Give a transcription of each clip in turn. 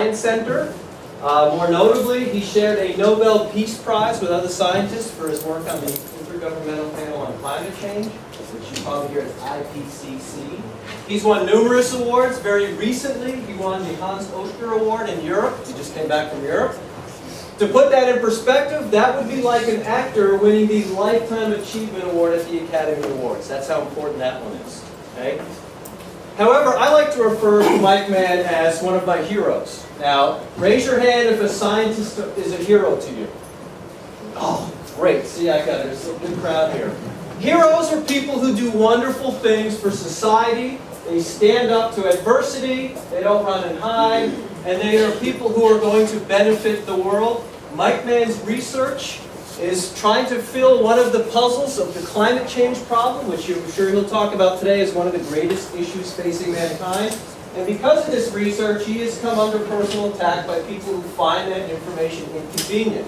Center. More notably, he shared a Nobel Peace Prize with other scientists for his work on the Intergovernmental Panel on Climate Change, which you probably hear as IPCC. He's won numerous awards. Very recently, he won the Hans Oster Award in Europe. He just came back from Europe. To put that in perspective, that would be like an actor winning the Lifetime Achievement Award at the Academy Awards. That's how important that one is. Okay? However, I like to refer to Mike Mann as one of my heroes. Now, raise your hand if a scientist is a hero to you. Oh, great. See, there's a good crowd here. Heroes are people who do wonderful things for society. They stand up to adversity. They don't run and hide. And they are people who are going to benefit the world. Mike Mann's research is trying to fill one of the puzzles of the climate change problem, which I'm sure he'll talk about today as one of the greatest issues facing mankind. And because of this research, he has come under personal attack by people who find that information inconvenient.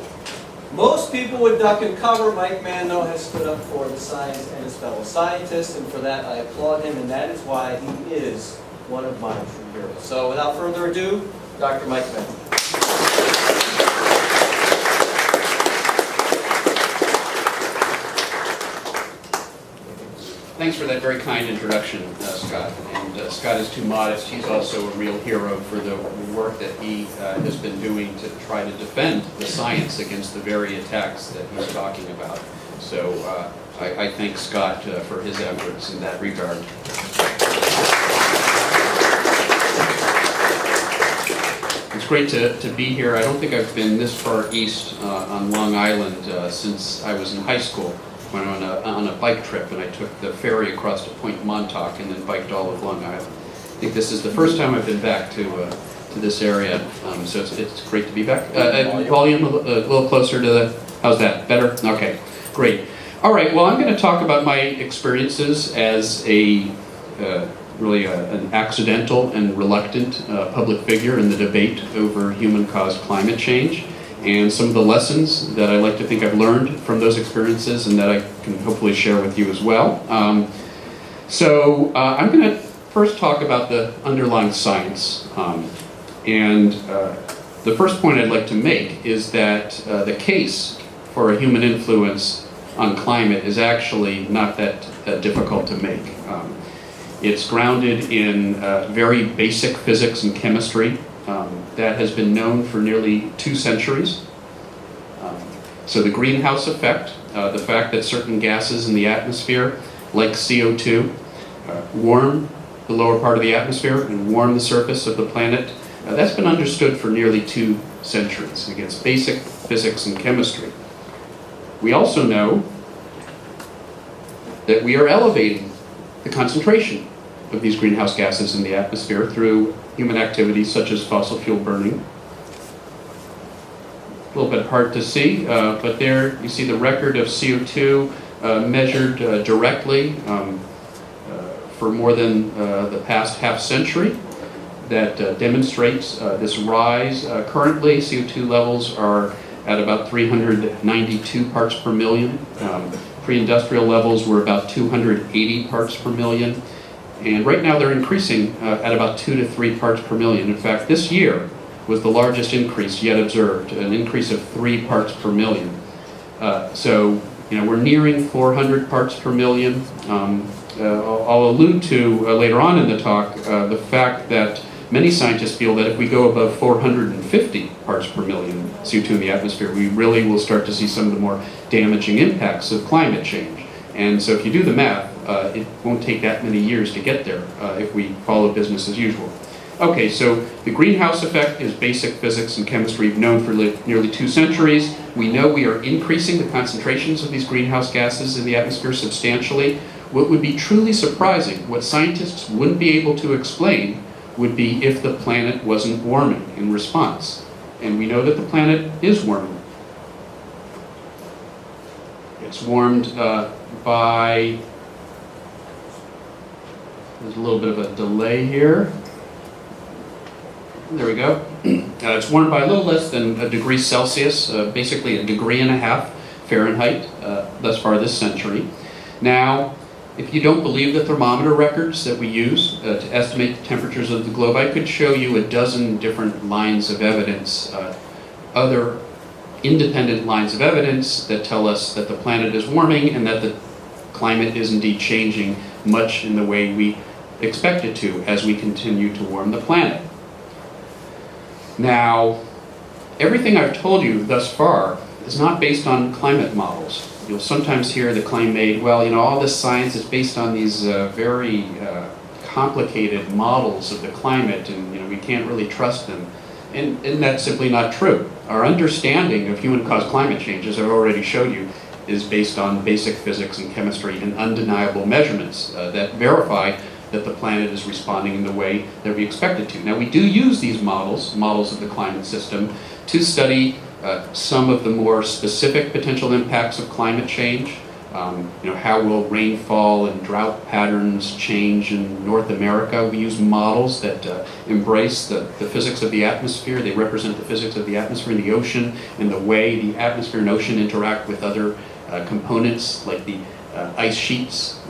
Most people would duck and cover. Mike Mann, though, has stood up for the science and his fellow scientists, and for that I applaud him, and that is why he is one of my true heroes. So without further ado, Dr. Mike Mann. Thanks for that very kind introduction, Scott. And Scott is too modest. He's also a real hero for the work that he has been doing to try to defend the science against the very attacks that he's talking about. So I thank Scott for his efforts in that regard. It's great to be here. I don't think I've been this far east on Long Island since I was in high school. Went on a bike trip, and I took the ferry across to Point Montauk and then biked all of Long Island. I think this is the first time I've been back to this area, so it's great to be back. Volume a little closer to the, how's that? Better? Okay, great. All right, well, I'm going to talk about my experiences as a really an accidental and reluctant public figure in the debate over human-caused climate change, and some of the lessons that I like to think I've learned from those experiences and that I can hopefully share with you as well. I'm going to first talk about the underlying science. The first point I'd like to make is that the case for a human influence on climate is actually not that difficult to make. It's grounded in very basic physics and chemistry that has been known for nearly 2 centuries. So the greenhouse effect, the fact that certain gases in the atmosphere, like CO2, warm the lower part of the atmosphere and warm the surface of the planet, that's been understood for nearly 2 centuries. Again, it's basic physics and chemistry. We also know that we are elevating the concentration of these greenhouse gases in the atmosphere through human activities such as fossil fuel burning. A little bit hard to see, but there you see the record of CO2 measured directly for more than the past half century that demonstrates this rise. Currently, CO2 levels are at about 392 parts per million. Pre-industrial levels were about 280 parts per million. And right now they're increasing at about 2 to 3 parts per million. In fact, this year was the largest increase yet observed, an increase of 3 parts per million. So, we're nearing 400 parts per million. I'll allude to later on in the talk the fact that many scientists feel that if we go above 450 parts per million CO2 in the atmosphere, we really will start to see some of the more damaging impacts of climate change. And so if you do the math, it won't take that many years to get there if we follow business as usual. Okay, so the greenhouse effect is basic physics and chemistry we've known for nearly 2 centuries. We know we are increasing the concentrations of these greenhouse gases in the atmosphere substantially. What would be truly surprising, what scientists wouldn't be able to explain, would be if the planet wasn't warming in response. And we know that the planet is warming. It's warmed by, there's a little bit of a delay here. There we go. It's warmed by a little less than a degree Celsius, basically 1.5 degrees Fahrenheit thus far this century. Now, If you don't believe the thermometer records that we use to estimate the temperatures of the globe, I could show you a dozen different lines of evidence, other independent lines of evidence that tell us that the planet is warming and that the climate is indeed changing much in the way we expect it to as we continue to warm the planet. Now, everything I've told you thus far is not based on climate models. You'll sometimes hear the claim made, well, you know, all this science is based on these very complicated models of the climate, and you know, we can't really trust them. And that's simply not true. Our understanding of human-caused climate change, as I've already showed you, is based on basic physics and chemistry and undeniable measurements that verify that the planet is responding in the way that we expect it to. Now, we do use these models of the climate system, to study some of the more specific potential impacts of climate change. You know, how will rainfall and drought patterns change in North America? We use models that embrace the physics of the atmosphere. They represent the physics of the atmosphere and the ocean, and the way the atmosphere and ocean interact with other components like the ice sheets,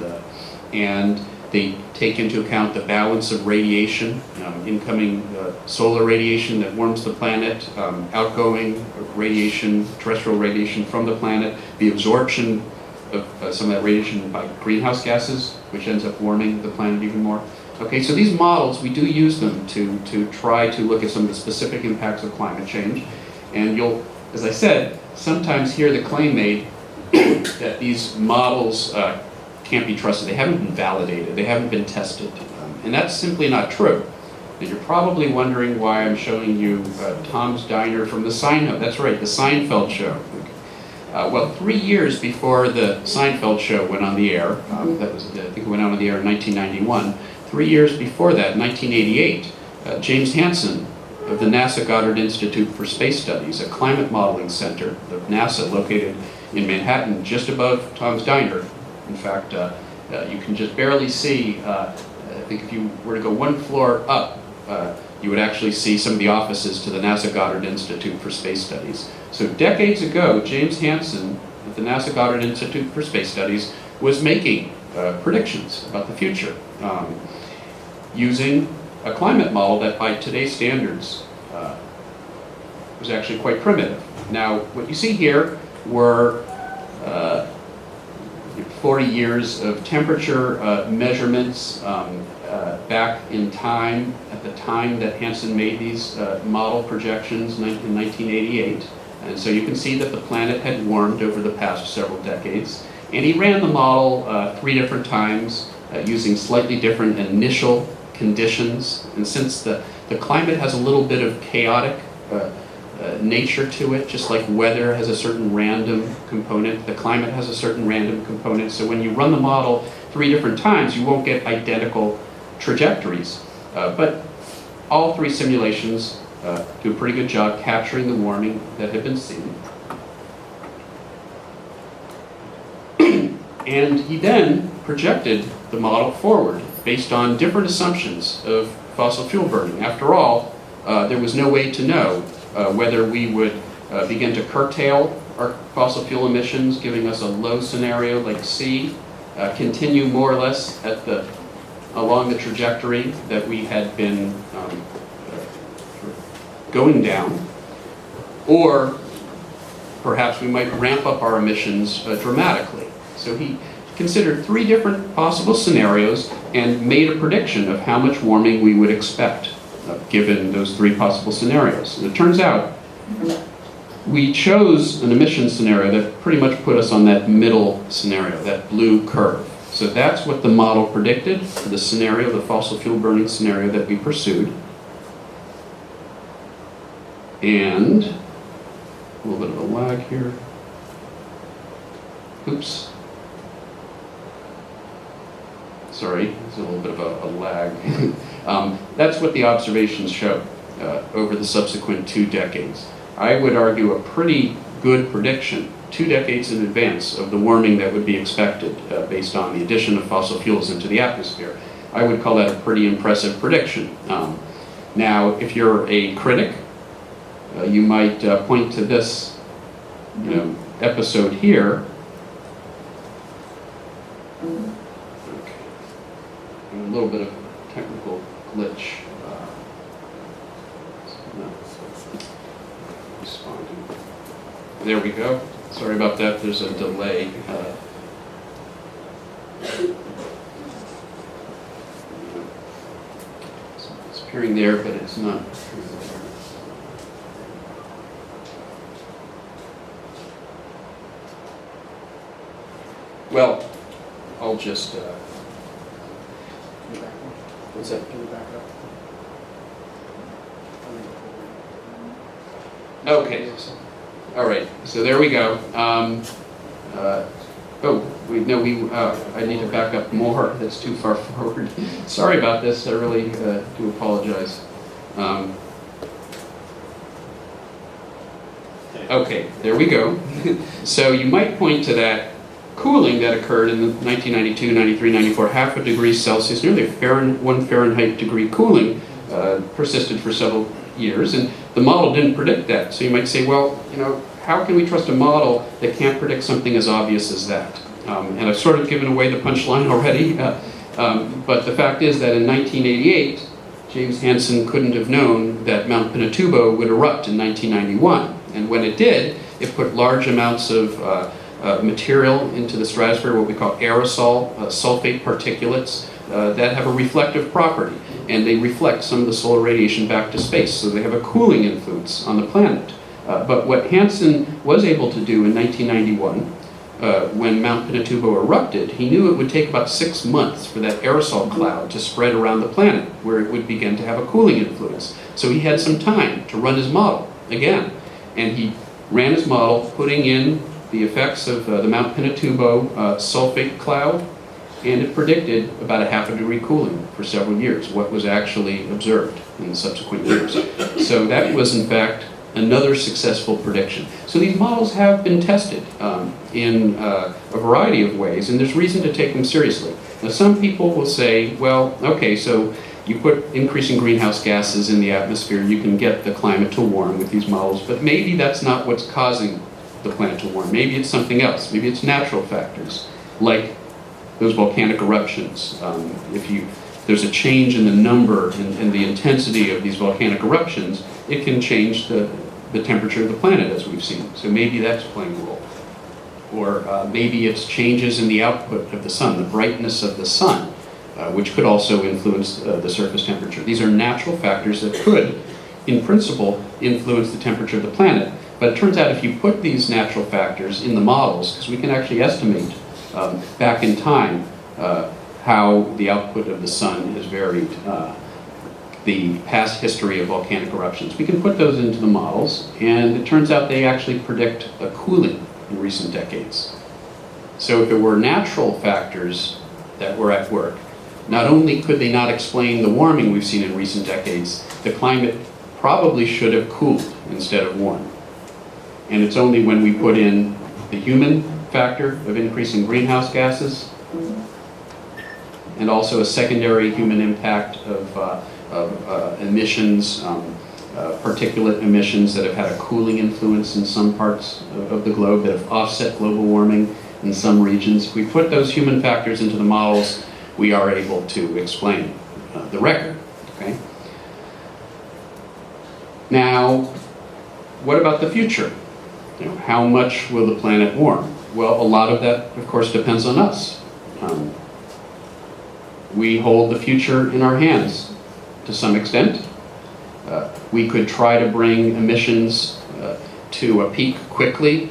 and they take into account the balance of radiation, incoming solar radiation that warms the planet, outgoing radiation, terrestrial radiation from the planet, the absorption of some of that radiation by greenhouse gases, which ends up warming the planet even more. Okay, so these models, we do use them to try to look at some of the specific impacts of climate change. And you'll, as I said, sometimes hear the claim made that these models can't be trusted. They haven't been validated. They haven't been tested. And that's simply not true. And you're probably wondering why I'm showing you Tom's Diner from the Seinfeld. That's right, the Seinfeld show. Well, 3 years before the Seinfeld show went on the air, that was, I think it went on the air in 1991, 3 years before that, in 1988, James Hansen of the NASA Goddard Institute for Space Studies, a climate modeling center of NASA located in Manhattan, just above Tom's Diner. In fact, you can just barely see, I think if you were to go one floor up, you would actually see some of the offices to the NASA Goddard Institute for Space Studies. So decades ago, James Hansen at the NASA Goddard Institute for Space Studies was making predictions about the future using a climate model that by today's standards was actually quite primitive. Now, what you see here were 40 years of temperature measurements back in time, at the time that Hansen made these model projections in 1988. And so you can see that the planet had warmed over the past several decades. And he ran the model 3 different times using slightly different initial conditions. And since the climate has a little bit of chaotic nature to it, just like weather has a certain random component, the climate has a certain random component. So when you run the model 3 different times, you won't get identical trajectories. But all 3 simulations do a pretty good job capturing the warming that had been seen. And he then projected the model forward based on different assumptions of fossil fuel burning. After all, there was no way to know whether we would begin to curtail our fossil fuel emissions, giving us a low scenario like C, continue more or less along the trajectory that we had been going down, or perhaps we might ramp up our emissions dramatically. So he considered 3 different possible scenarios and made a prediction of how much warming we would expect given those 3 possible scenarios. And it turns out we chose an emission scenario that pretty much put us on that middle scenario, that blue curve. So that's what the model predicted for the scenario, the fossil fuel burning scenario that we pursued. And a little bit of a lag here. Oops. Sorry, there's a little bit of a lag. That's what the observations show over the subsequent 2 decades. I would argue a pretty good prediction, 2 decades in advance, of the warming that would be expected based on the addition of fossil fuels into the atmosphere. I would call that a pretty impressive prediction. Now, if you're a critic, you might point to this episode here. a little bit of technical glitch. No, responding. There we go. Sorry about that. There's a delay. It's appearing there, but it's not. Well, I'll just. What's that? Can you back up? Okay. All right. So there we go. I need to back up more. That's too far forward. Sorry about this. I really do apologize. Okay, there we go. So you might point to that cooling that occurred in the 1992, 93, 94, half a degree Celsius, nearly 1 Fahrenheit degree cooling persisted for several years, and the model didn't predict that. So you might say, well, how can we trust a model that can't predict something as obvious as that? And I've sort of given away the punchline already, but the fact is that in 1988, James Hansen couldn't have known that Mount Pinatubo would erupt in 1991. And when it did, it put large amounts of material into the stratosphere, what we call aerosol, sulfate particulates, that have a reflective property. And they reflect some of the solar radiation back to space, so they have a cooling influence on the planet. But what Hansen was able to do in 1991, when Mount Pinatubo erupted, he knew it would take about 6 months for that aerosol cloud to spread around the planet, where it would begin to have a cooling influence. So he had some time to run his model again. And he ran his model, putting in the effects of the Mount Pinatubo sulfate cloud, and it predicted about a half a degree cooling for several years, what was actually observed in the subsequent years. So that was, in fact, another successful prediction. So these models have been tested in a variety of ways, and there's reason to take them seriously. Now, some people will say, well, okay, so you put increasing greenhouse gases in the atmosphere, you can get the climate to warm with thif models, but maybe that's not what's causing the planet to warm. Maybe it's something else. Maybe it's natural factors, like those volcanic eruptions. If there's a change in the number and the intensity of these volcanic eruptions, it can change the temperature of the planet, as we've seen. So maybe that's playing a role. Or maybe it's changes in the output of the sun, the brightness of the sun, which could also influence the surface temperature. These are natural factors that could, in principle, influence the temperature of the planet. But it turns out if you put these natural factors in the models, because we can actually estimate back in time how the output of the sun has varied, the past history of volcanic eruptions. We can put those into the models, and it turns out they actually predict a cooling in recent decades. So if it were natural factors that were at work, not only could they not explain the warming we've seen in recent decades, the climate probably should have cooled instead of warmed. And it's only when we put in the human factor of increasing greenhouse gases, and also a secondary human impact of emissions, particulate emissions that have had a cooling influence in some parts of the globe, that have offset global warming in some regions. If we put those human factors into the models, we are able to explain the record. Okay? Now, what about the future? How much will the planet warm? Well, a lot of that, of course, depends on us. We hold the future in our hands to some extent. We could try to bring emissions to a peak quickly,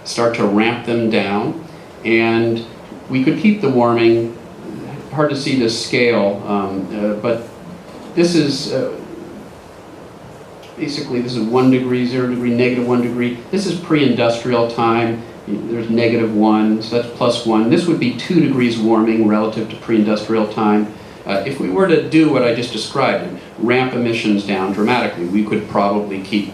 start to ramp them down, and we could keep the warming. Hard to see the scale, but this is basically, this is 1 degree, 0 degree, -1 degree. This is pre-industrial time. There's -1, so that's +1. This would be 2 degrees warming relative to pre-industrial time. If we were to do what I just described and ramp emissions down dramatically, we could probably keep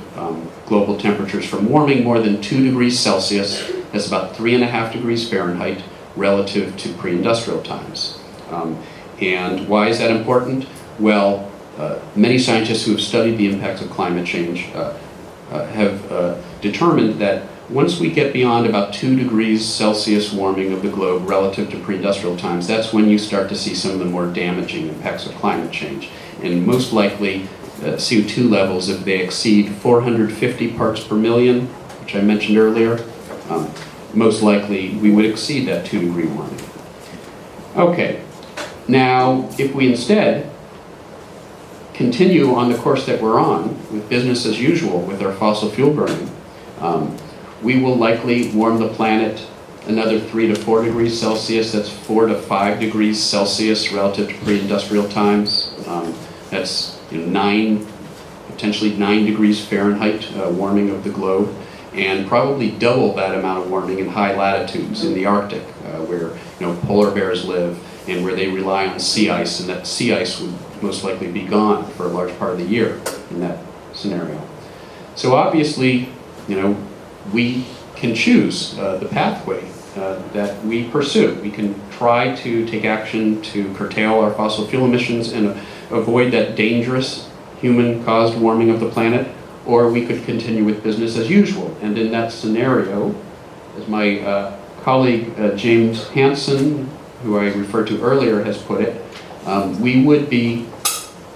global temperatures from warming more than 2 degrees Celsius. That's about 3.5 degrees Fahrenheit relative to pre-industrial times. And why is that important? Well, many scientists who have studied the impacts of climate change have determined that once we get beyond about 2 degrees Celsius warming of the globe relative to pre-industrial times, that's when you start to see some of the more damaging impacts of climate change. And most likely, CO2 levels, if they exceed 450 parts per million, which I mentioned earlier, most likely we would exceed that 2-degree warming. Okay, now if we instead continue on the course that we're on with business as usual with our fossil fuel burning, we will likely warm the planet another 3 to 4 degrees Celsius. That's 4 to 5 degrees Celsius relative to pre-industrial times. That's potentially 9 degrees Fahrenheit warming of the globe, and probably double that amount of warming in high latitudes in the Arctic, where polar bears live and where they rely on sea ice, and that sea ice would most likely be gone for a large part of the year in that scenario. So obviously, we can choose the pathway that we pursue. We can try to take action to curtail our fossil fuel emissions and avoid that dangerous human-caused warming of the planet, or we could continue with business as usual. And in that scenario, as my colleague James Hansen, who I referred to earlier, has put it, we would be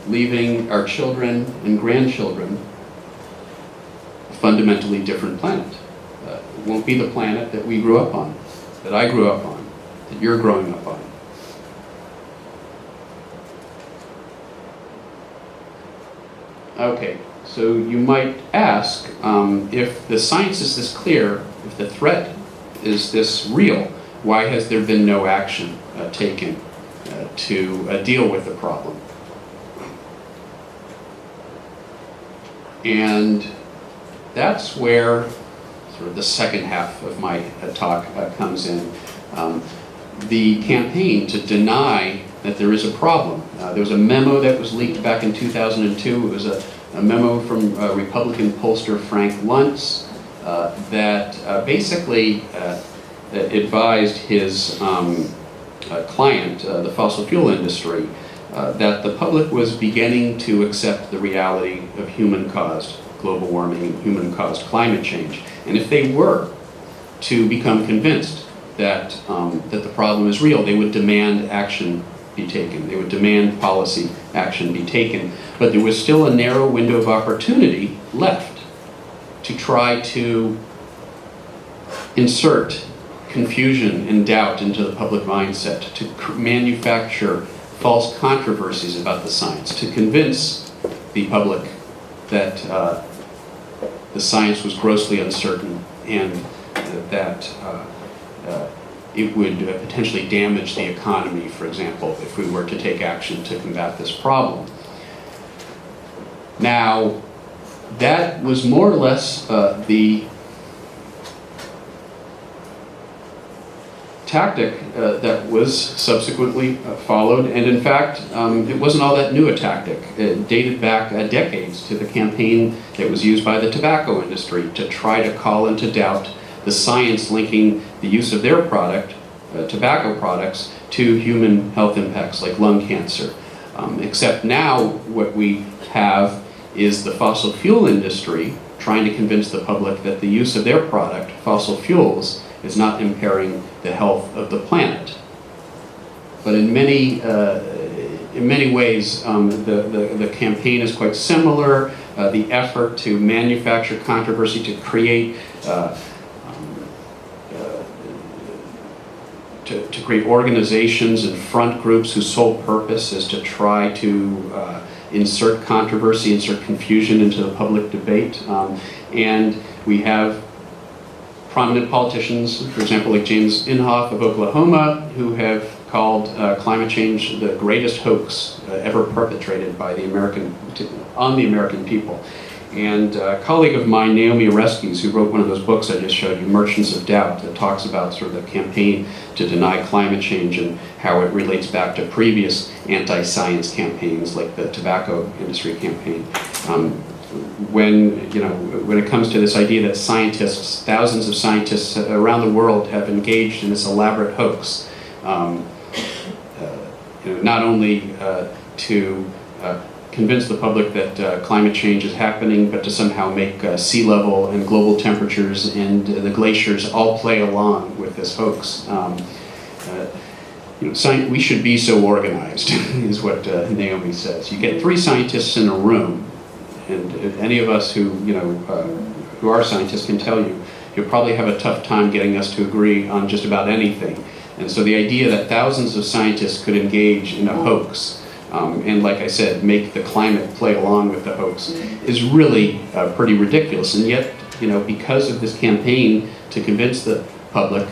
leaving our children and grandchildren a fundamentally different planet. It won't be the planet that we grew up on, that I grew up on, that you're growing up on. Okay, so you might ask, if the science is this clear, if the threat is this real, why has there been no action taken to deal with the problem? And that's where sort of the second half of my talk comes in. The campaign to deny that there is a problem. There was a memo that was leaked back in 2002. It was a memo from Republican pollster Frank Luntz that basically advised his client, the fossil fuel industry, that the public was beginning to accept the reality of human-caused global warming and human-caused climate change. And if they were to become convinced that the problem is real, they would demand action be taken. They would demand policy action be taken. But there was still a narrow window of opportunity left to try to insert confusion and doubt into the public mindset, to manufacture false controversies about the science, to convince the public that the science was grossly uncertain and that it would potentially damage the economy, for example, if we were to take action to combat this problem. Now, that was more or less the tactic that was subsequently followed, and in fact, it wasn't all that new a tactic. It dated back decades to the campaign that was used by the tobacco industry to try to call into doubt the science linking the use of their product, tobacco products, to human health impacts like lung cancer. Except now what we have is the fossil fuel industry trying to convince the public that the use of their product, fossil fuels, is not impairing the health of the planet. But in many ways, the campaign is quite similar. The effort to manufacture controversy, to create to create organizations and front groups whose sole purpose is to try to insert controversy, insert confusion into the public debate. And we have prominent politicians, for example, like James Inhofe of Oklahoma, who have called climate change the greatest hoax ever perpetrated by on the American people. And a colleague of mine, Naomi Oreskes, who wrote one of those books I just showed you, Merchants of Doubt, that talks about sort of the campaign to deny climate change and how it relates back to previous anti-science campaigns like the tobacco industry campaign. When it comes to this idea that scientists, thousands of scientists around the world have engaged in this elaborate hoax, not only to convince the public that climate change is happening, but to somehow make sea level and global temperatures and the glaciers all play along with this hoax. We should be so organized, is what Naomi says. You get 3 scientists in a room, and any of us who are scientists can tell you, you'll probably have a tough time getting us to agree on just about anything. And so the idea that thousands of scientists could engage in a hoax, and like I said, make the climate play along with the hoax, is really pretty ridiculous. And yet, because of this campaign to convince the public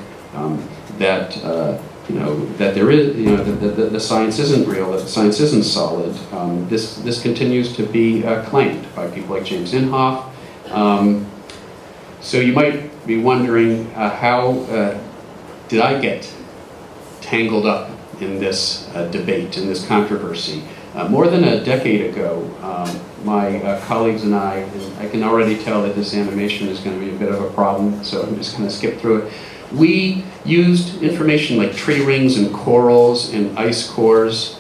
that that there is, that the science isn't real, that the science isn't solid, this continues to be claimed by people like James Inhofe. So you might be wondering, how did I get tangled up in this debate, in this controversy? More than a decade ago, my colleagues and I can already tell that this animation is going to be a bit of a problem, so I'm just going to skip through it. We used information like tree rings and corals and ice cores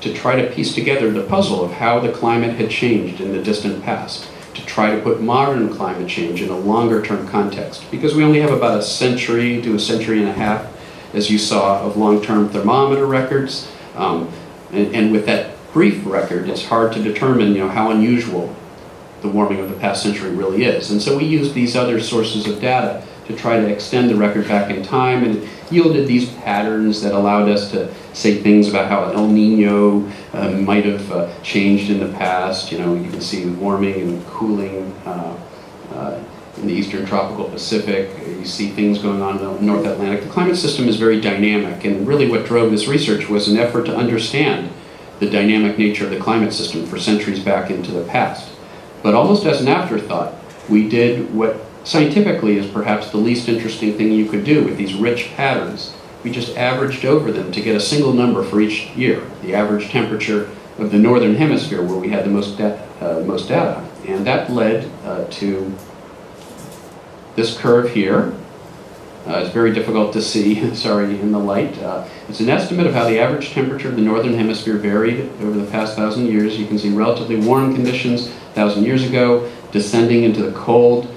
to try to piece together the puzzle of how the climate had changed in the distant past, to try to put modern climate change in a longer-term context, because we only have about a century to a century and a half, as you saw, of long-term thermometer records, and with that brief record, it's hard to determine, how unusual the warming of the past century really is. And so we used these other sources of data to try to extend the record back in time, and it yielded these patterns that allowed us to say things about how El Nino might have changed in the past. You can see warming and cooling in the eastern tropical Pacific. You see things going on in the North Atlantic. The climate system is very dynamic, and really what drove this research was an effort to understand the dynamic nature of the climate system for centuries back into the past. But almost as an afterthought, we did what scientifically is perhaps the least interesting thing you could do with these rich patterns. We just averaged over them to get a single number for each year, the average temperature of the northern hemisphere where we had the most data. And that led to this curve here. It's very difficult to see, sorry, in the light. It's an estimate of how the average temperature of the northern hemisphere varied over the past 1,000 years. You can see relatively warm conditions 1,000 years ago, descending into the cold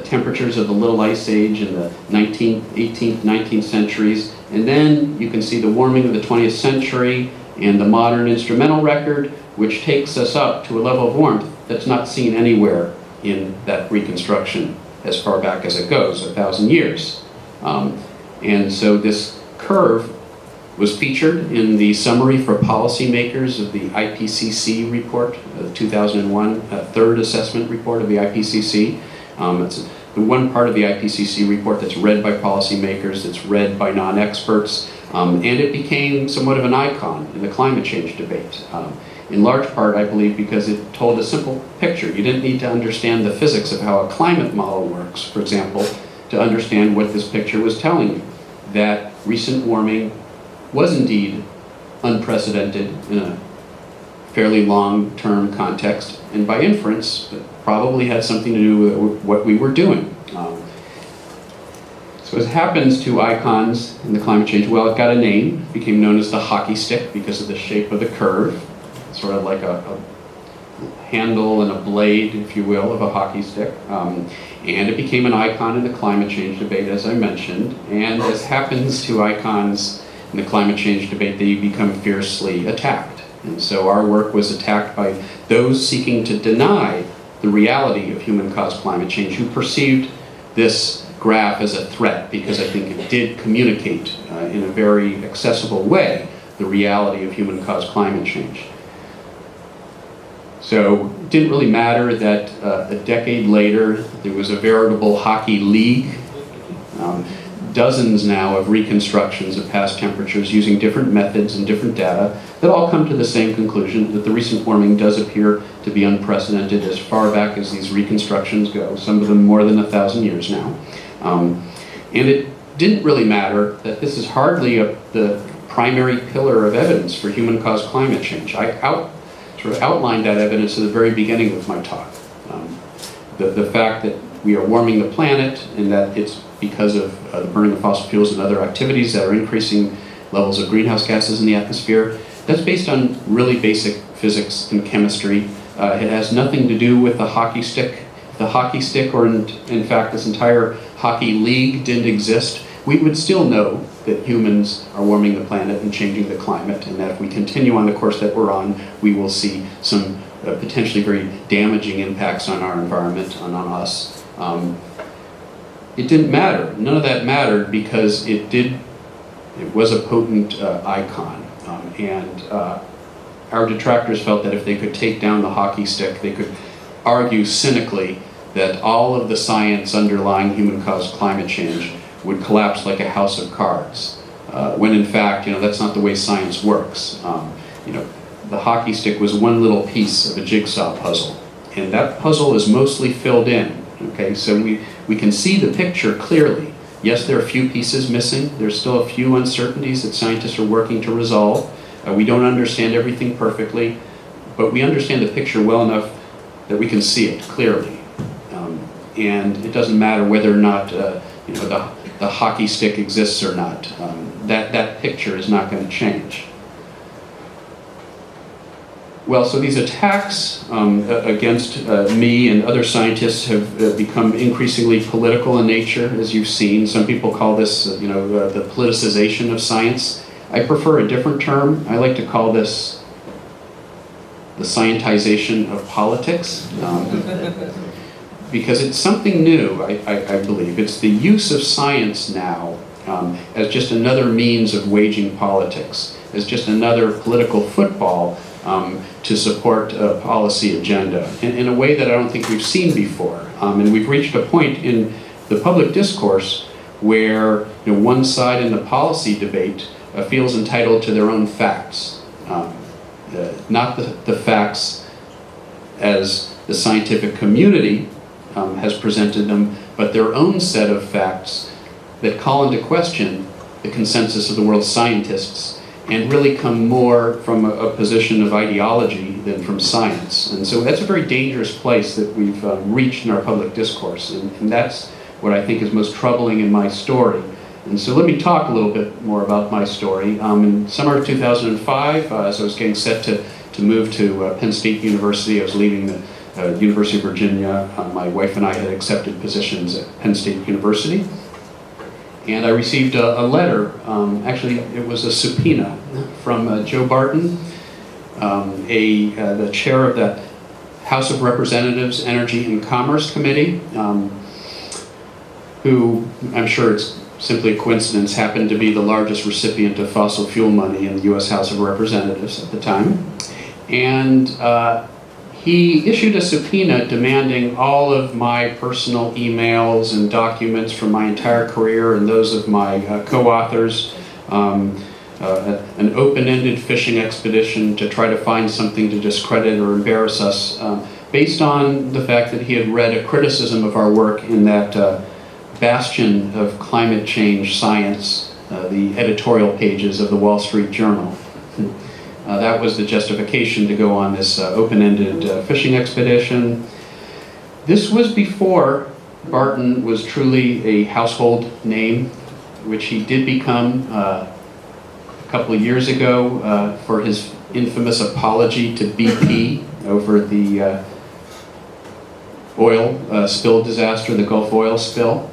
temperatures of the Little Ice Age in the 19th, 18th, 19th centuries. And then you can see the warming of the 20th century and the modern instrumental record, which takes us up to a level of warmth that's not seen anywhere in that reconstruction as far back as it goes, 1,000 years. And so this curve was featured in the summary for policymakers of the IPCC report, the 2001 third assessment report of the IPCC. It's the one part of the IPCC report that's read by policymakers, that's read by non-experts, and it became somewhat of an icon in the climate change debate. In large part, I believe, because it told a simple picture. You didn't need to understand the physics of how a climate model works, for example, to understand what this picture was telling you. That recent warming was indeed unprecedented in a fairly long-term context, and by inference, it probably had something to do with what we were doing. So as happens to icons in the climate change, well, it got a name. It became known as the hockey stick because of the shape of the curve, sort of like a handle and a blade, if you will, of a hockey stick. And it became an icon in the climate change debate, as I mentioned. And as happens to icons in the climate change debate, they become fiercely attacked. And so our work was attacked by those seeking to deny the reality of human-caused climate change, who perceived this graph as a threat, because I think it did communicate in a very accessible way the reality of human-caused climate change. So it didn't really matter that a decade later there was a veritable hockey league. Dozens now of reconstructions of past temperatures using different methods and different data that all come to the same conclusion, that the recent warming does appear to be unprecedented as far back as these reconstructions go, some of them more than 1,000 years now. And it didn't really matter that this is hardly the primary pillar of evidence for human-caused climate change. I sort of outlined that evidence at the very beginning of my talk. The fact that we are warming the planet, and that it's because of the burning of fossil fuels and other activities that are increasing levels of greenhouse gases in the atmosphere, that's based on really basic physics and chemistry. It has nothing to do with the hockey stick. If the hockey stick, or in fact this entire hockey league, didn't exist, we would still know that humans are warming the planet and changing the climate, and that if we continue on the course that we're on, we will see some potentially very damaging impacts on our environment and on us. It didn't matter. None of that mattered because it was a potent icon. And our detractors felt that if they could take down the hockey stick, they could argue cynically that all of the science underlying human-caused climate change would collapse like a house of cards. When in fact, that's not the way science works. The hockey stick was one little piece of a jigsaw puzzle, and that puzzle is mostly filled in. Okay, so we can see the picture clearly. Yes, there are a few pieces missing. There's still a few uncertainties that scientists are working to resolve. We don't understand everything perfectly, but we understand the picture well enough that we can see it clearly. And it doesn't matter whether or not the hockey stick exists or not. That picture is not going to change. Well, so these attacks against me and other scientists have become increasingly political in nature, as you've seen. Some people call this, the politicization of science. I prefer a different term. I like to call this the scientization of politics, because it's something new, I believe. It's the use of science now as just another means of waging politics, as just another political football to support a policy agenda in a way that I don't think we've seen before. And we've reached a point in the public discourse where one side in the policy debate feels entitled to their own facts, not the facts as the scientific community has presented them, but their own set of facts that call into question the consensus of the world's scientists and really come more from a position of ideology than from science. And so that's a very dangerous place that we've reached in our public discourse, and that's what I think is most troubling in my story. And so let me talk a little bit more about my story. In summer of 2005, as I was getting set to move to Penn State University, I was leaving the University of Virginia. My wife and I had accepted positions at Penn State University. And I received a letter, actually it was a subpoena from Joe Barton, the chair of the House of Representatives Energy and Commerce Committee, who, I'm sure it's simply a coincidence, happened to be the largest recipient of fossil fuel money in the US House of Representatives at the time. And he issued a subpoena demanding all of my personal emails and documents from my entire career and those of my co-authors, an open-ended fishing expedition to try to find something to discredit or embarrass us, based on the fact that he had read a criticism of our work in that bastion of climate change science, the editorial pages of the Wall Street Journal. That was the justification to go on this open-ended fishing expedition. This was before Barton was truly a household name, which he did become a couple of years ago for his infamous apology to BP over the oil spill disaster, the Gulf oil spill.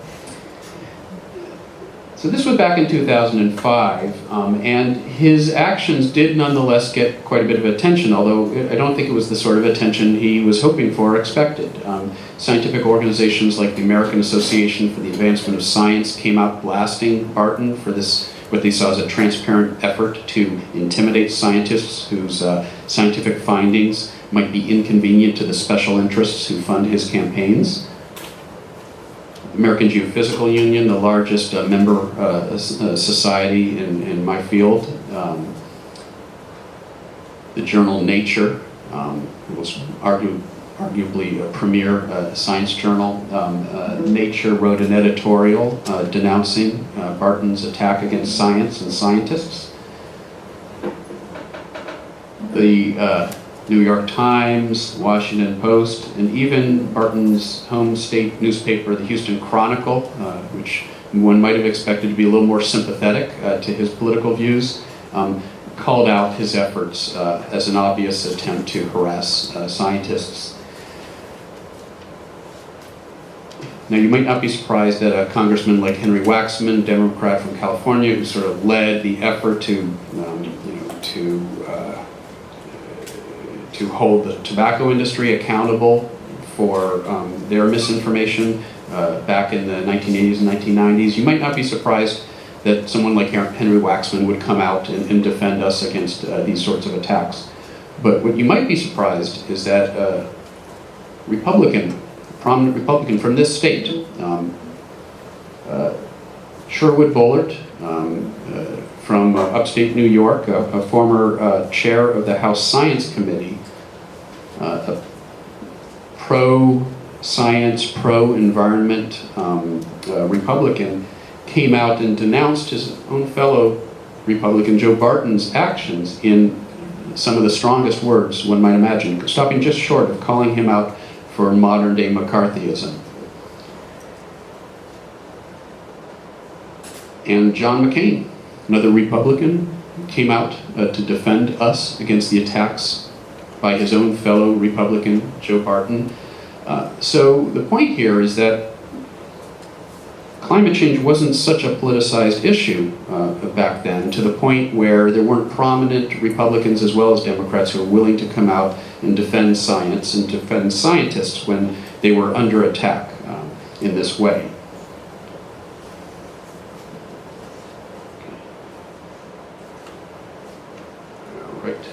So this was back in 2005, and his actions did nonetheless get quite a bit of attention, although I don't think it was the sort of attention he was hoping for or expected. Scientific organizations like the American Association for the Advancement of Science came out blasting Barton for this, what they saw as a transparent effort to intimidate scientists whose scientific findings might be inconvenient to the special interests who fund his campaigns. American Geophysical Union, the largest member society in my field. The journal Nature was arguably a premier science journal. Nature wrote an editorial denouncing Barton's attack against science and scientists. The New York Times, Washington Post, and even Barton's home state newspaper, the Houston Chronicle, which one might have expected to be a little more sympathetic to his political views, called out his efforts as an obvious attempt to harass scientists. Now, you might not be surprised that a congressman like Henry Waxman, Democrat from California, who sort of led the effort to hold the tobacco industry accountable for their misinformation back in the 1980s and 1990s. You might not be surprised that someone like Henry Waxman would come out and defend us against these sorts of attacks. But what you might be surprised is that prominent Republican from this state, Sherwood Bullet, from upstate New York, a former chair of the House Science Committee, a pro-science, pro-environment Republican, came out and denounced his own fellow Republican Joe Barton's actions in some of the strongest words one might imagine, stopping just short of calling him out for modern-day McCarthyism. And John McCain, another Republican, came out to defend us against the attacks by his own fellow Republican, Joe Barton. So the point here is that climate change wasn't such a politicized issue back then, to the point where there weren't prominent Republicans as well as Democrats who were willing to come out and defend science and defend scientists when they were under attack in this way. All right.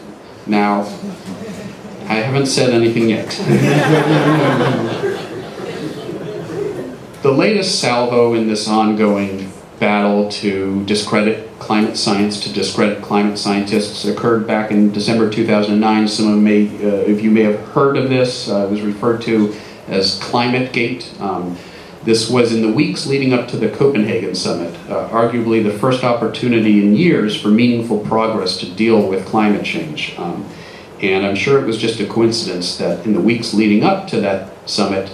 Now, I haven't said anything yet. The latest salvo in this ongoing battle to discredit climate science, to discredit climate scientists, occurred back in December 2009. Some of you may have heard of this. It was referred to as Climategate. This was in the weeks leading up to the Copenhagen summit, arguably the first opportunity in years for meaningful progress to deal with climate change. And I'm sure it was just a coincidence that in the weeks leading up to that summit,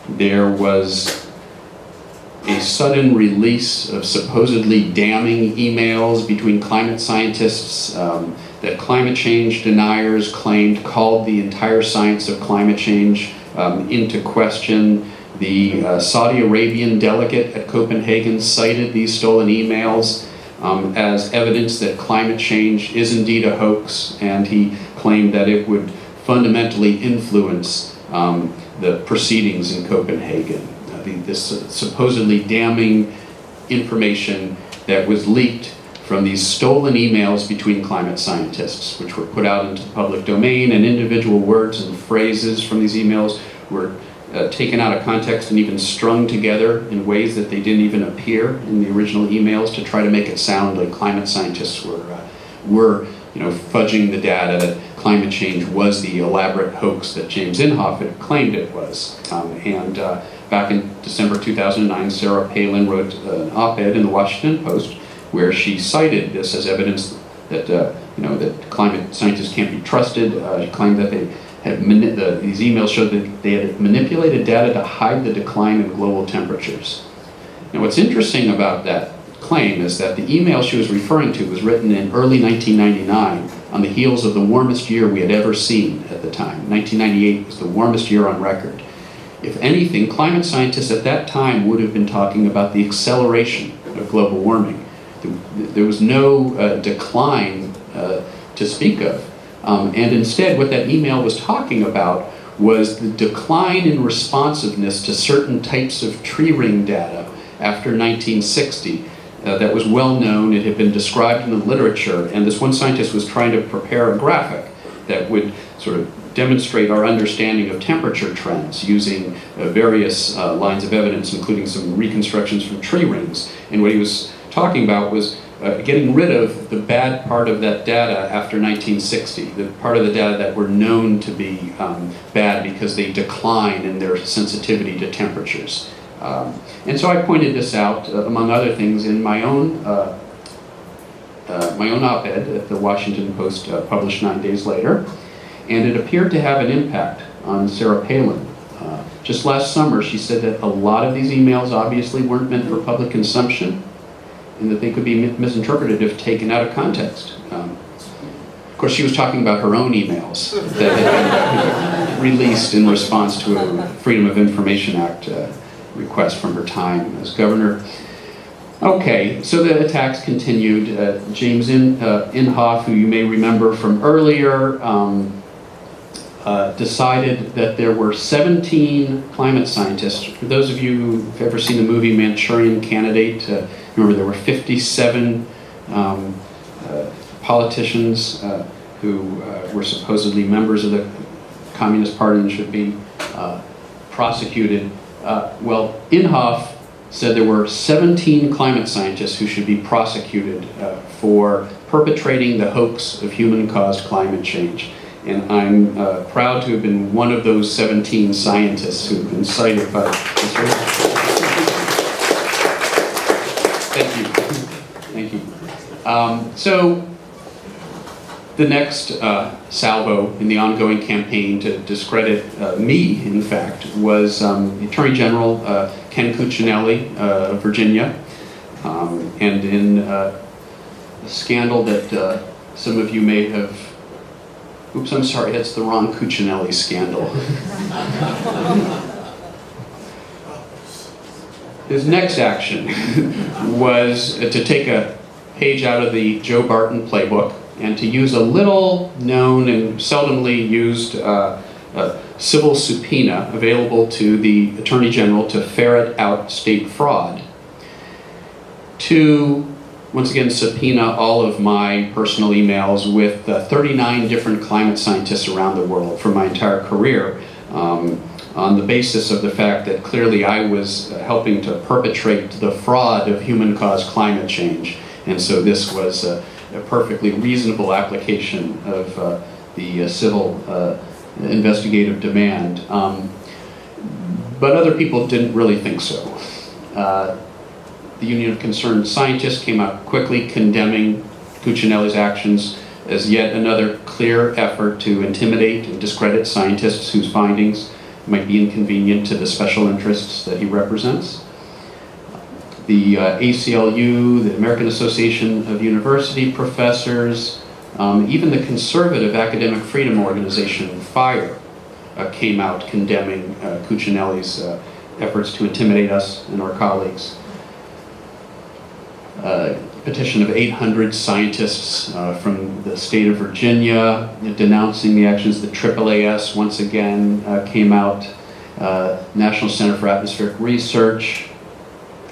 there was a sudden release of supposedly damning emails between climate scientists that climate change deniers claimed called the entire science of climate change into question. The Saudi Arabian delegate at Copenhagen cited these stolen emails as evidence that climate change is indeed a hoax, and he claimed that it would fundamentally influence the proceedings in Copenhagen. This supposedly damning information that was leaked from these stolen emails between climate scientists, which were put out into the public domain, and individual words and phrases from these emails were taken out of context and even strung together in ways that they didn't even appear in the original emails to try to make it sound like climate scientists were fudging the data, that climate change was the elaborate hoax that James Inhofe had claimed it was. Back in December 2009, Sarah Palin wrote an op-ed in the Washington Post where she cited this as evidence that that climate scientists can't be trusted. She claimed that they had these emails showed that they had manipulated data to hide the decline in global temperatures. Now, what's interesting about that claim is that the email she was referring to was written in early 1999 on the heels of the warmest year we had ever seen at the time. 1998 was the warmest year on record. If anything, climate scientists at that time would have been talking about the acceleration of global warming. There was no decline to speak of. And instead, what that email was talking about was the decline in responsiveness to certain types of tree ring data after 1960. That was well known. It had been described in the literature, and this one scientist was trying to prepare a graphic that would sort of demonstrate our understanding of temperature trends using various lines of evidence, including some reconstructions from tree rings. And what he was talking about was getting rid of the bad part of that data after 1960, the part of the data that were known to be bad because they decline in their sensitivity to temperatures. And so I pointed this out, among other things, in my own op-ed at the Washington Post, published 9 days later, and it appeared to have an impact on Sarah Palin. Just last summer, she said that a lot of these emails obviously weren't meant for public consumption, and that they could be misinterpreted if taken out of context. Of course, she was talking about her own emails that had been released in response to a Freedom of Information Act request from her time as governor. Okay, so the attacks continued. James Inhofe, who you may remember from earlier, decided that there were 17 climate scientists. For those of you who've ever seen the movie Manchurian Candidate, remember there were 57 politicians who were supposedly members of the Communist Party and should be prosecuted. Well, Inhofe said there were 17 climate scientists who should be prosecuted for perpetrating the hoax of human-caused climate change. And I'm proud to have been one of those 17 scientists who've been cited by Mr. Thank you. Thank you. So the next salvo in the ongoing campaign to discredit me, in fact, was the Attorney General Ken Cuccinelli of Virginia. And in a scandal that some of you may have... Oops, I'm sorry, that's the wrong Cuccinelli scandal. His next action was to take a page out of the Joe Barton playbook and to use a little known and seldomly used civil subpoena available to the Attorney General to ferret out state fraud, to once again subpoena all of my personal emails with 39 different climate scientists around the world for my entire career, on the basis of the fact that clearly I was helping to perpetrate the fraud of human-caused climate change. And so this was a perfectly reasonable application of the civil investigative demand. But other people didn't really think so. The Union of Concerned Scientists came out quickly condemning Cuccinelli's actions as yet another clear effort to intimidate and discredit scientists whose findings might be inconvenient to the special interests that he represents. The ACLU, the American Association of University Professors, even the conservative Academic Freedom Organization, FIRE, came out condemning Cuccinelli's efforts to intimidate us and our colleagues. Petition of 800 scientists from the state of Virginia denouncing the actions. The AAAS once again came out. National Center for Atmospheric Research.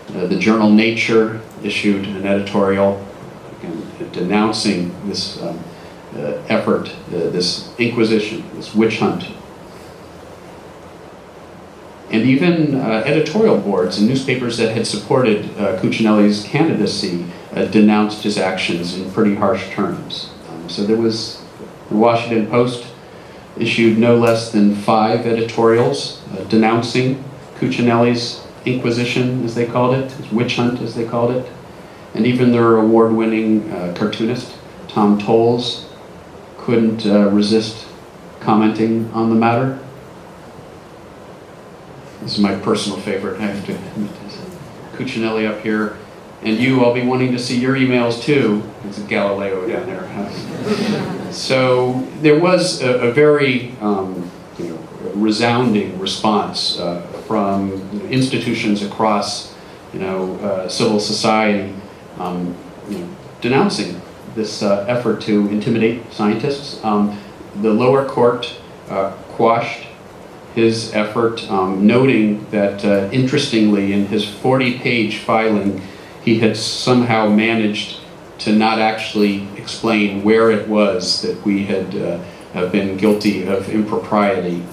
The journal Nature issued an editorial again, denouncing this effort, this inquisition, this witch hunt. And even editorial boards and newspapers that had supported Cuccinelli's candidacy denounced his actions in pretty harsh terms. So there was, the Washington Post issued no less than 5 editorials denouncing Cuccinelli's inquisition, as they called it, his witch hunt, as they called it. And even their award-winning cartoonist, Tom Towles, couldn't resist commenting on the matter. This is my personal favorite, I have to admit. Cuccinelli up here. And you, I'll be wanting to see your emails too. It's a Galileo down there. So there was a very resounding response from institutions across civil society denouncing this effort to intimidate scientists. The lower court quashed his effort, noting that, interestingly, in his 40-page filing, he had somehow managed to not actually explain where it was that we had been guilty of impropriety.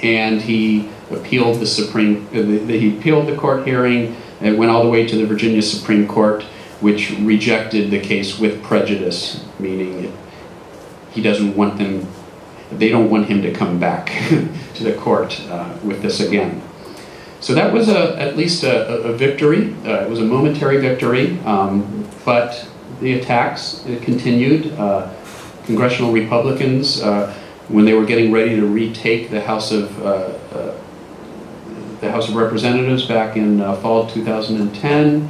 And he appealed he appealed the court hearing. It went all the way to the Virginia Supreme Court, which rejected the case with prejudice, meaning he doesn't want them. They don't want him to come back to the court with this again. So that was at least a victory. It was a momentary victory, but the attacks continued. Congressional Republicans, when they were getting ready to retake the House of Representatives back in fall of 2010,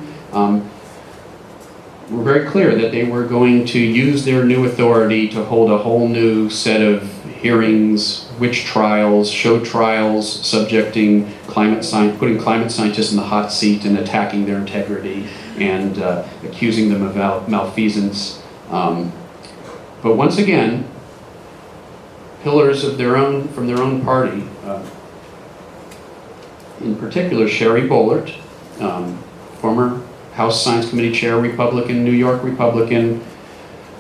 were very clear that they were going to use their new authority to hold a whole new set of hearings, witch trials, show trials, subjecting putting climate scientists in the hot seat and attacking their integrity and accusing them of malfeasance. But once again, pillars of from their own party, in particular Sherwood Bullet, former House Science Committee Chair, Republican, New York Republican,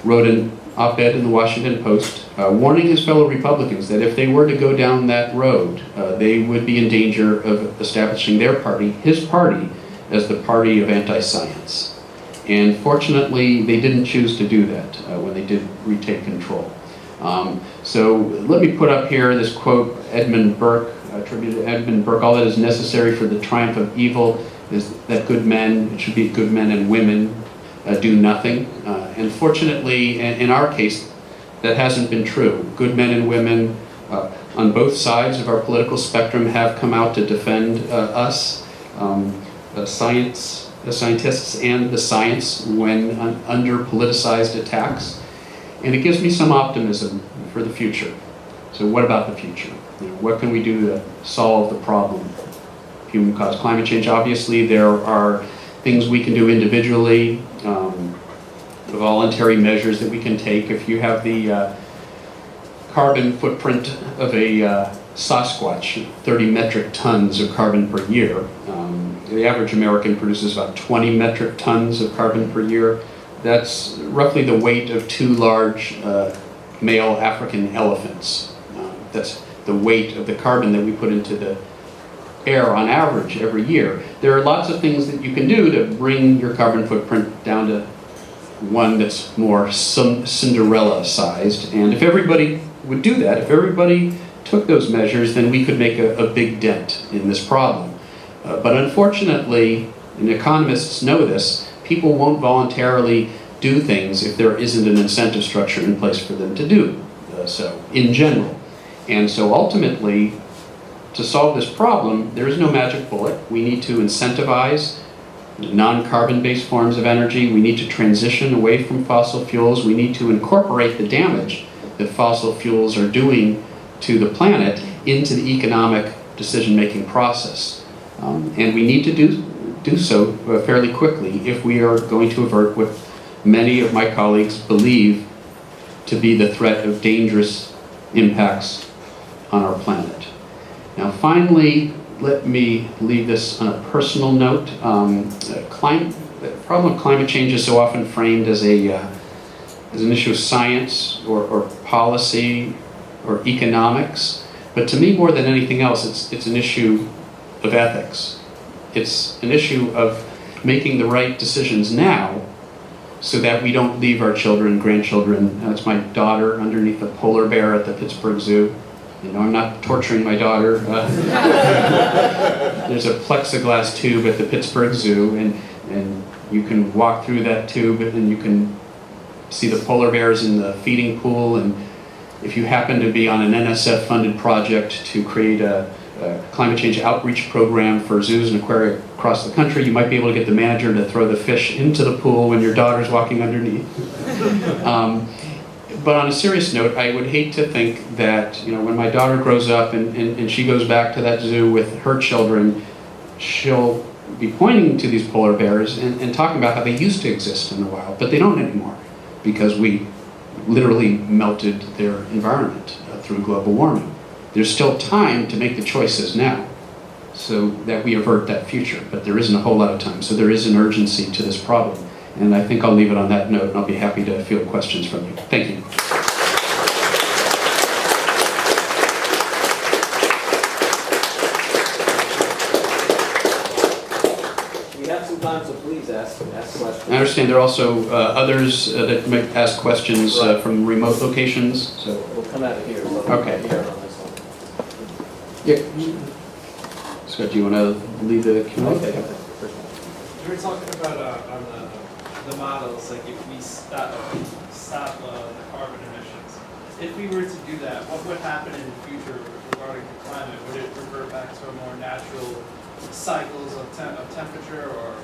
wrote an op-ed in the Washington Post warning his fellow Republicans that if they were to go down that road, they would be in danger of establishing their party, his party, as the party of anti-science. And fortunately, they didn't choose to do that when they did retake control. So let me put up here this quote, Edmund Burke, attributed to Edmund Burke: "All that is necessary for the triumph of evil is that good men, it should be good men and women, do nothing." And fortunately, in our case, that hasn't been true. Good men and women on both sides of our political spectrum have come out to defend us, the scientists and the science, when under politicized attacks. And it gives me some optimism for the future. So what about the future? What can we do to solve the problem of human-caused climate change? Obviously, there are things we can do individually, voluntary measures that we can take. If you have the carbon footprint of a Sasquatch, 30 metric tons of carbon per year. The average American produces about 20 metric tons of carbon per year. That's roughly the weight of 2 large male African elephants. That's the weight of the carbon that we put into the air on average every year. There are lots of things that you can do to bring your carbon footprint down to one that's more Cinderella-sized. And if everybody would do that, if everybody took those measures, then we could make a big dent in this problem. But unfortunately, and economists know this, people won't voluntarily do things if there isn't an incentive structure in place for them to do so, in general. And so ultimately, to solve this problem, there is no magic bullet. We need to incentivize non-carbon-based forms of energy. We need to transition away from fossil fuels. We need to incorporate the damage that fossil fuels are doing to the planet into the economic decision-making process. And we need to do so fairly quickly if we are going to avert what many of my colleagues believe to be the threat of dangerous impacts on our planet. Now finally, let me leave this on a personal note. The problem of climate change is so often framed as an issue of science or policy or economics, but to me more than anything else, it's an issue of ethics. It's an issue of making the right decisions now so that we don't leave our children and grandchildren. That's my daughter underneath the polar bear at the Pittsburgh Zoo. You know, I'm not torturing my daughter. There's a plexiglass tube at the Pittsburgh Zoo, and you can walk through that tube and you can see the polar bears in the feeding pool. And if you happen to be on an NSF-funded project to create a climate change outreach program for zoos and aquaria across the country, you might be able to get the manager to throw the fish into the pool when your daughter's walking underneath. But on a serious note, I would hate to think that, you know, when my daughter grows up and she goes back to that zoo with her children, she'll be pointing to these polar bears and talking about how they used to exist in the wild, but they don't anymore because we literally melted their environment through global warming. There's still time to make the choices now so that we avert that future, but there isn't a whole lot of time, so there is an urgency to this problem. And I think I'll leave it on that note, and I'll be happy to field questions from you. Thank you. We have some time, so please ask questions. I understand there are also others that might ask questions from remote locations. So we'll come out of here. So okay. Here on this one. Yeah. Scott, do you want to lead the Q&A? Okay. You were talking about on the models, like if we stop the carbon emissions. If we were to do that, what would happen in the future regarding the climate? Would it revert back to a more natural cycles of temperature, or